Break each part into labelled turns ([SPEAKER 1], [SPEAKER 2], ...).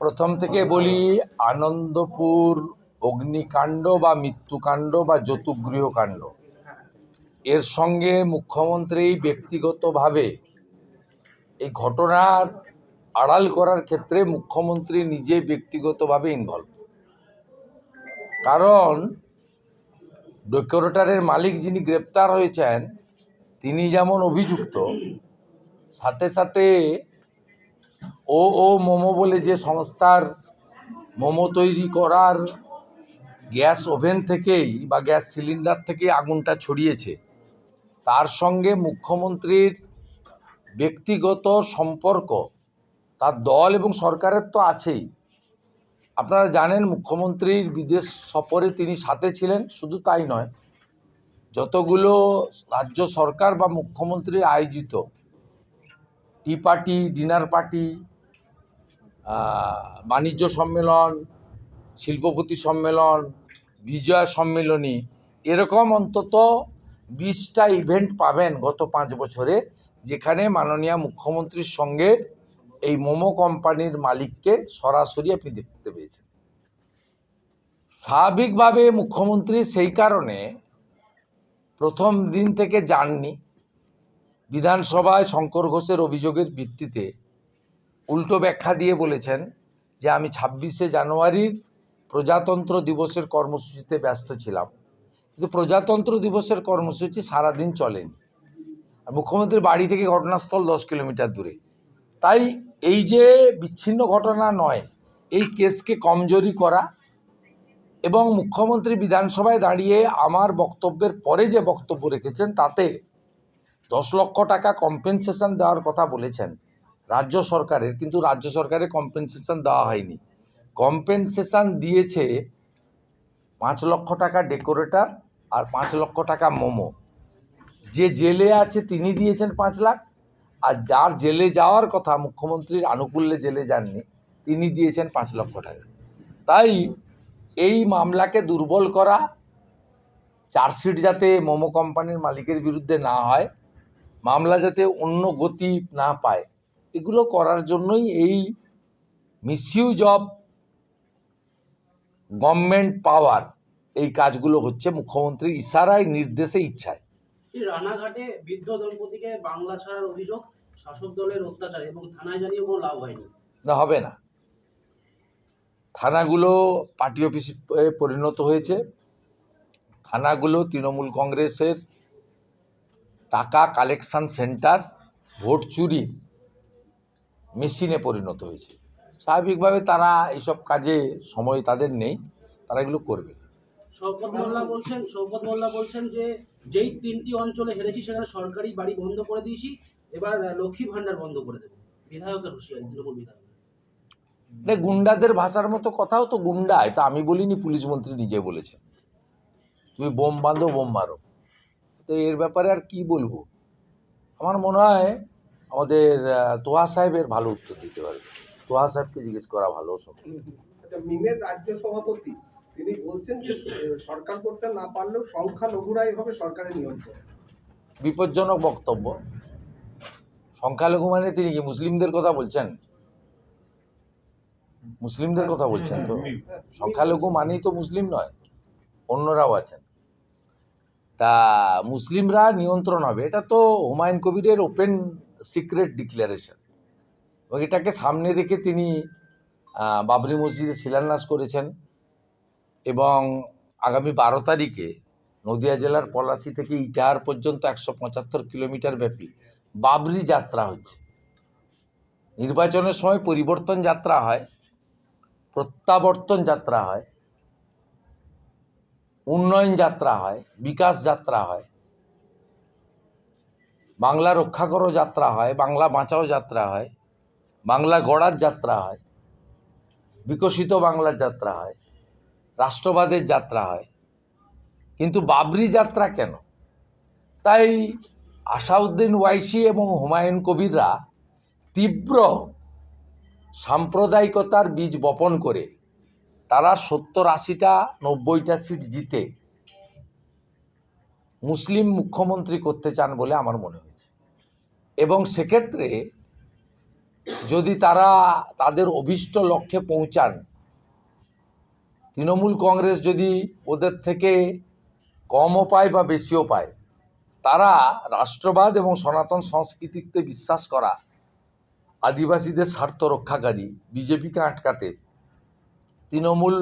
[SPEAKER 1] প্রথম থেকে বলি, আনন্দপুর অগ্নিকাণ্ড বা মৃত্যুকাণ্ড বা যৌতুকগৃহকাণ্ড এর সঙ্গে মুখ্যমন্ত্রী ব্যক্তিগতভাবে এই ঘটনার আড়াল করার ক্ষেত্রে মুখ্যমন্ত্রী নিজে ব্যক্তিগতভাবে ইনভলভ। কারণ ডেকোরেটরের মালিক যিনি গ্রেপ্তার হয়েছেন তিনি যেমন অভিযুক্ত, সাথে সাথে ও মোমো বলে যে সংস্থার মোমো তৈরি করার গ্যাস ওভেন থেকেই বা গ্যাস সিলিন্ডার থেকেই আগুনটা ছড়িয়েছে, তার সঙ্গে মুখ্যমন্ত্রীর ব্যক্তিগত সম্পর্ক তার দল এবং সরকারের তো আছেই। আপনারা জানেন মুখ্যমন্ত্রীর বিদেশ সফরে তিনি সাথে ছিলেন। শুধু তাই নয়, যতগুলো রাজ্য সরকার বা মুখ্যমন্ত্রীর আয়োজিত টি পার্টি, ডিনার পার্টি, বাণিজ্য সম্মেলন, শিল্পপতি সম্মেলন, বিজয়া সম্মেলনী, এরকম অন্তত 20টা ইভেন্ট পাবেন গত 5 বছরে, যেখানে মাননীয় মুখ্যমন্ত্রীর সঙ্গে এই মোমো কোম্পানির মালিককে সরাসরি আপনি দেখতে পেয়েছেন। স্বাভাবিকভাবে মুখ্যমন্ত্রী সেই কারণে প্রথম দিন থেকে যাননি। বিধানসভায় শঙ্কর ঘোষের অভিযোগের ভিত্তিতে উল্টো ব্যাখ্যা দিয়ে বলেছেন যে আমি 26শে জানুয়ারির প্রজাতন্ত্র দিবসের কর্মসূচিতে ব্যস্ত ছিলাম, কিন্তু প্রজাতন্ত্র দিবসের কর্মসূচি সারাদিন চলেনি। আর মুখ্যমন্ত্রীর বাড়ি থেকে ঘটনাস্থল 10 কিলোমিটার দূরে। তাই এই যে বিচ্ছিন্ন ঘটনা নয়, এই কেসকে কমজোরি করা এবং মুখ্যমন্ত্রী বিধানসভায় দাঁড়িয়ে আমার বক্তব্যের পরে যে বক্তব্য রেখেছেন তাতে 10 লক্ষ টাকা কম্পেনসেশন দেওয়ার কথা বলেছেন রাজ্য সরকারের, কিন্তু রাজ্য সরকারের কম্পেনসেশন দেওয়া হয়নি। কম্পেনসেশন দিয়েছে 5 লক্ষ টাকা ডেকোরেটর আর 5 লক্ষ টাকা মোমো। যে জেলে আছে তিনি দিয়েছেন 5 লাখ, আর যার জেলে যাওয়ার কথা, মুখ্যমন্ত্রীর আনুকূল্যে জেলে যাননি, তিনি দিয়েছেন 5 লক্ষ টাকা। তাই এই মামলাকে দুর্বল করা, চার্জশিট যাতে মোমো কোম্পানির মালিকের বিরুদ্ধে না হয়, মামলা যাতে অন্য গতি না পায়, এগুলো করার জন্যই এই মিসইউজ অফ গভর্নমেন্ট পাওয়ার এই কাজগুলো হচ্ছে মুখ্যমন্ত্রীর ইশারায়, নির্দেশে, ইচ্ছায়।
[SPEAKER 2] রানাঘাটে বৃদ্ধ দম্পতিকে বাংলা ছাড়ার অভিযোগ, শাসক দলের অত্যাচার, এবং থানায় জানিয়ে কোনো লাভ হয়নি।
[SPEAKER 1] না, হবে না। থানাগুলো পার্টি অফিসে পরিণত হয়েছে। থানাগুলো তৃণমূল কংগ্রেসের টাকা কালেকশন সেন্টার, ভোট চুরির মেশিনে পরিণত হয়েছে। স্বাভাবিকভাবে তারা এইসব কাজে সময় তাদের নেই, তারা এগুলো করবে।
[SPEAKER 2] শওকত মোল্লা বলছেন যে যেই 3টি অঞ্চলে হেরেছি সেখানে সরকারি বাড়ি বন্ধ করে দিয়েছি, এবার লক্ষ্মী ভান্ডার বন্ধ করে দেবো। বিধায়কের হুঁশিয়ারি, তৃণমূল বিধায়ক।
[SPEAKER 1] এটা গুন্ডাদের ভাষার মতো কথাও তো। গুন্ডা এটা আমি বলিনি, পুলিশ মন্ত্রী নিজে বলেছেন। তুমি বোম বাঁধো, বোম মারো। তো এর ব্যাপারে আর কি বলবো? আমার মনে হয় আমাদের তোহা সাহেবের ভালো উত্তর দিতে পারবে। তোহা সাহেবকে জিজ্ঞেস করা ভালো।
[SPEAKER 3] মিমের রাজ্য সভাপতি তিনি বলছেন যে সরকার করতে না পারলেও সংখ্যালঘুরাই হবে সরকারের নিয়ন্ত্রণ।
[SPEAKER 1] বিপজ্জনক বক্তব্য। সংখ্যালঘু মানে তিনি কি মুসলিমদের কথা বলছেন? মুসলিমদের কথা বলছেন তো? সংখ্যালঘু মানেই তো মুসলিম নয়, অন্যরাও আছেন। তা মুসলিমরা নিয়ন্ত্রণ হবে, এটা তো হুমায়ুন কবিরের ওপেন সিক্রেট ডিক্লারেশন, এবং এটাকে সামনে রেখে তিনি বাবরি মসজিদে শিলান্যাস করেছেন। এবং আগামী 12 তারিখে নদিয়া জেলার পলাশী থেকে ইটাহার পর্যন্ত 175 কিলোমিটার ব্যাপী বাবরি যাত্রা হচ্ছে। নির্বাচনের সময় পরিবর্তন যাত্রা হয়, প্রত্যাবর্তন যাত্রা হয়, উন্নয়ন যাত্রা হয়, বিকাশ যাত্রা হয়, বাংলা রক্ষা করো যাত্রা হয়, বাংলা বাঁচাও যাত্রা হয়, বাংলা গড়ার যাত্রা হয়, বিকশিত বাংলার যাত্রা হয়, রাষ্ট্রবাদের যাত্রা হয়। কিন্তু বাবরি যাত্রা কেন? তাই আসাউদ্দিন ওয়াইসি এবং হুমায়ুন কবিররা তীব্র সাম্প্রদায়িকতার বীজ বপন করে তারা 70-80টা 90টা সিট জিতে মুসলিম মুখ্যমন্ত্রী করতে চান বলে আমার মনে হয়েছে। এবং সেক্ষেত্রে যদি তারা তাদের অভীষ্ট লক্ষ্যে পৌঁছান, তৃণমূল কংগ্রেস যদি ওদের থেকে কমও পায় বা বেশিও পায়, তারা রাষ্ট্রবাদ এবং সনাতন সংস্কৃতিতে বিশ্বাস করা আদিবাসীদের স্বার্থ রক্ষাকারী বিজেপিকে আটকাতে তৃণমূল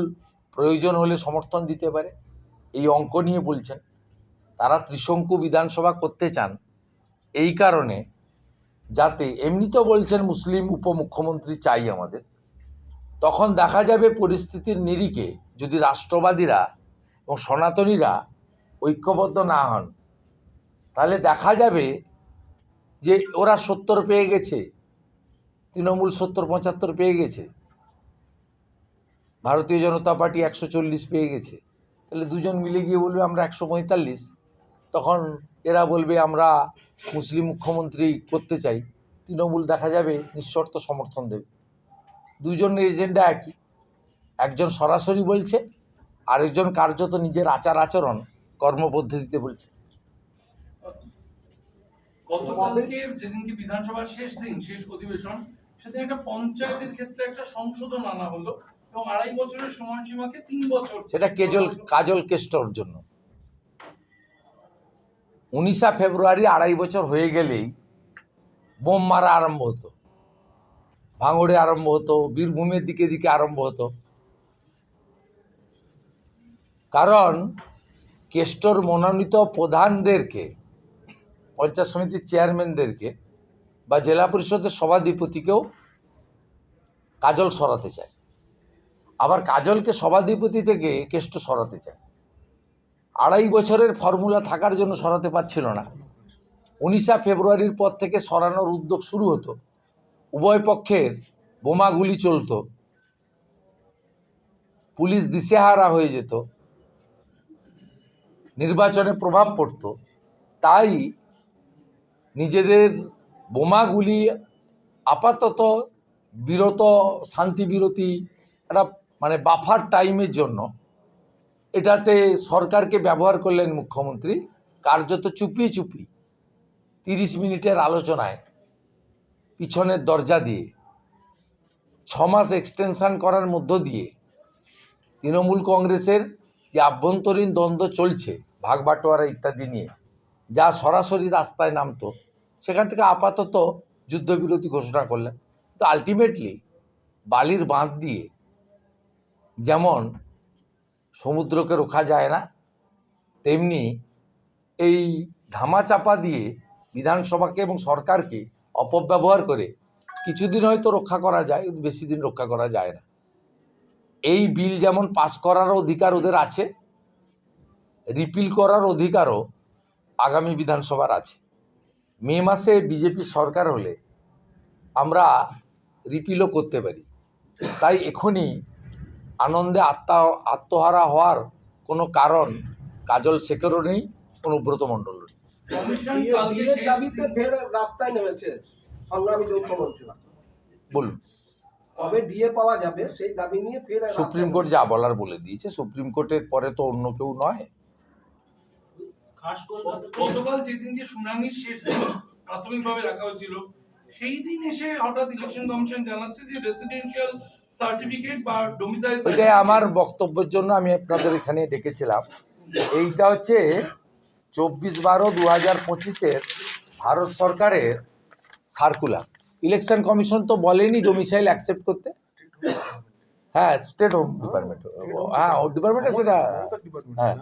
[SPEAKER 1] প্রয়োজন হলে সমর্থন দিতে পারে। এই অঙ্ক নিয়ে বলছেন। তারা ত্রিশঙ্কু বিধানসভা করতে চান এই কারণে, যাতে এমনি তো বলছেন মুসলিম উপমুখ্যমন্ত্রী চাই আমাদের, তখন দেখা যাবে পরিস্থিতির নিরিখে যদি রাষ্ট্রবাদীরা এবং সনাতনীরা ঐক্যবদ্ধ না হন, তাহলে দেখা যাবে যে ওরা 70 পেয়ে গেছে, তৃণমূল 70-75 পেয়ে গেছে, ভারতীয় জনতা পার্টি 140 পেয়ে গেছে। তাহলে দুজন মিলে গিয়ে বলবে আমরা 145, তখন এরা বলবে আমরা মুসলিম মুখ্যমন্ত্রী করতে চাই, তৃণমূল দেখা যাবে নিঃশর্ত সমর্থন দেবে। দুজনের এজেন্ডা একই, একজন সরাসরি বলছে, আরেকজন কার্যত নিজের আচার আচরণ কর্মপদ্ধতিতে বলছে।
[SPEAKER 4] গতকালকে যেদিনকে বিধানসভার শেষ অধিবেশন, সেদিন একটা পঞ্চায়েতের ক্ষেত্রে একটা সংশোধন আনা হলো এবং 2.5 বছরের সময়সীমাকে 3 বছর।
[SPEAKER 1] সেটা কাজল কেষ্টর জন্য। 19 ফেব্রুয়ারি 2.5 বছর হয়ে গেলেই বোম মারা আরম্ভ হতো, ভাঙড়ে আরম্ভ হতো, বীরভূমের দিকে দিকে আরম্ভ হতো। কারণ কেষ্টর মনোনীত প্রধানদেরকে, পঞ্চায়েত সমিতির চেয়ারম্যানদেরকে বা জেলা পরিষদের সভাধিপতিকেও কাজল সরাতে চায়, আবার কাজলকে সভাধিপতি থেকে কেষ্ট সরাতে চায়। 2.5 বছরের ফর্মুলা থাকার জন্য সরাতে পারছিল না। 19 ফেব্রুয়ারির পর থেকে সরানোর উদ্যোগ শুরু হতো, উভয় পক্ষের বোমাগুলি চলত, পুলিশ দিশেহারা হয়ে যেত, নির্বাচনে প্রভাব পড়ত। তাই নিজেদের বোমাগুলি আপাতত বিরত, শান্তি বিরতি, একটা মানে বাফার টাইমের জন্য এটাতে সরকারকে ব্যবহার করলেন মুখ্যমন্ত্রী, কার্যত চুপি 30 মিনিটের আলোচনায় পিছনের দরজা দিয়ে 6 মাস এক্সটেনশন করার মধ্য দিয়ে তৃণমূল কংগ্রেসের যে আভ্যন্তরীণ দ্বন্দ্ব চলছে ভাগ বাটোয়ারা ইত্যাদি নিয়ে, যা সরাসরি রাস্তায় নামতো, সেখান থেকে আপাতত যুদ্ধবিরতি ঘোষণা করলেন। তো আলটিমেটলি বালির বাঁধ দিয়ে যেমন সমুদ্রকে রোখা যায় না, তেমনি এই ধামাচাপা দিয়ে বিধানসভাকে এবং সরকারকে অপব্যবহার করে কিছুদিন হয়তো রক্ষা করা যায়, বেশি দিন রক্ষা করা যায় না। এই বিল যেমন পাস করার অধিকার ওদের আছে, রিপিল করার অধিকারও আগামী বিধানসভার আছে। মে মাসে বিজেপি সরকার হলে আমরা রিপিলও করতে পারি। তাই এখনই আনন্দে আত্মহারা হওয়ার কোনো কারণ কাজল শেখরও নেই, অনুব্রত মণ্ডল নেই।
[SPEAKER 4] কমিশন
[SPEAKER 3] বিয়ের
[SPEAKER 4] কালকে
[SPEAKER 3] দাবিতে ফের রাস্তায় নেমেছে সংগ্রামী যৌথ মঞ্চরা।
[SPEAKER 1] বলুন,
[SPEAKER 3] কবে ডিএ পাওয়া যাবে সেই দাবি নিয়ে ফের
[SPEAKER 1] সুপ্রিম কোর্ট যা বলার বলে দিয়েছে, সুপ্রিম কোর্টের পরে তো অন্য কেউ নয়।
[SPEAKER 2] খাস কলকাতাতে
[SPEAKER 4] গতকাল যেদিনকে শুনানির শেষ দিন প্রাথমিকভাবে রাখা হয়েছিল, সেই দিন এসে হঠাৎ ইলেকশন কমিশন জানাচ্ছে যে রেসিডেন্সিয়াল সার্টিফিকেট বা ডোমিসাইল
[SPEAKER 1] ওইটাই আমার বক্তব্যের জন্য আমি আপনাদের এখানে ডেকেছিলাম। এইটা হচ্ছে 24/12/2025 ভারত সরকারের সার্কুলার। ইলেকশন কমিশন তো বলেনি ডোমিসাইল অ্যাকসেপ্ট করতে। হ্যাঁ, স্টেট হোম ডিপার্টমেন্ট, হ্যাঁ ও ডিপার্টমেন্টের, সেটা হ্যাঁ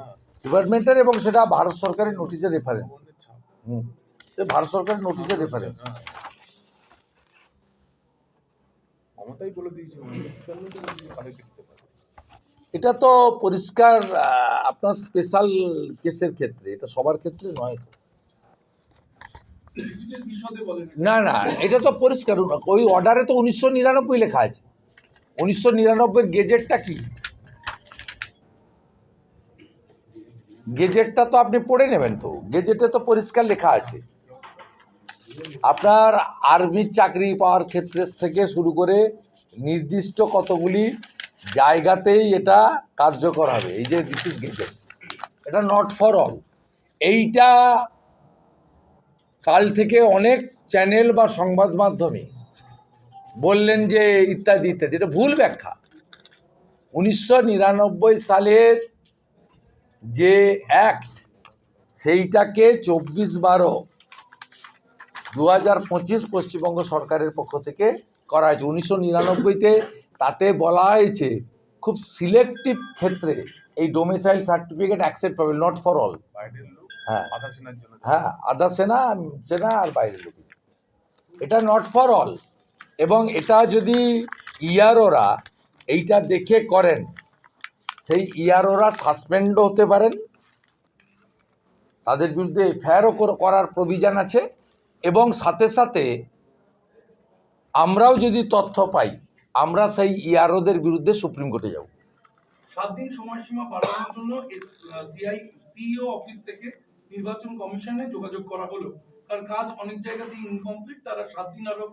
[SPEAKER 1] ডিপার্টমেন্টের, এবং সেটা ভারত সরকারের নোটিশের রেফারেন্স। সে ভারত সরকারের নোটিশের রেফারেন্স। এটা তো পরিষ্কার আপনার স্পেশাল কেসের ক্ষেত্রে, এটা সবার ক্ষেত্রে নয়।
[SPEAKER 4] বিশদে বলেন।
[SPEAKER 1] না না, এটা তো পরিষ্কার, ওই অর্ডারে তো 1999 লেখা আছে। 1999 গেজেটটা কি, গেজেটটা তো আপনি পড়ে নেবেন, তো গেজেটে তো পরিষ্কার লেখা আছে আপনার আর্মির চাকরি পাওয়ার ক্ষেত্রে থেকে শুরু করে নির্দিষ্ট কতগুলি জায়গাতেই এটা কার্যকর হবে। এই যে দিস ইজ গেজেট, এটা নট ফর অল। এইটা কাল থেকে অনেক চ্যানেল বা সংবাদ মাধ্যমে বললেন যে ইত্যাদি ইত্যাদি, এটা ভুল ব্যাখ্যা। 1999 সালের যে অ্যাক্ট, সেইটাকে 24/12/2025 পশ্চিমবঙ্গ সরকারের পক্ষ থেকে করা হয়েছে। 1999-তে তাতে বলা হয়েছে খুব সিলেক্টিভ ক্ষেত্রে এই domicile certificate accept, not for all. হ্যাঁ হ্যাঁ, আধা সেনা সেনা আর বাইরের লোক, এটা নট ফর অল। এবং এটা যদি ইয়ারোরা এইটা দেখে করেন, সেই ইয়ারোরা সাসপেন্ডও হতে পারেন, তাদের বিরুদ্ধে এফআইআরও করার প্রভিশন আছে। এবং সাথে সাথে আমরাও যদি তথ্য পাই, আমরা সেই ইয়ারোদের বিরুদ্ধে সুপ্রিম কোর্টে যাব।
[SPEAKER 4] 7 দিন সময়সীমা বাড়ানোর জন্য সিইও অফিস থেকে নির্বাচন কমিশনে যোগাযোগ করা হলো, কারণ কাজ অনেক জায়গাতেই ইনকমপ্লিট, তারা 7 দিন আরো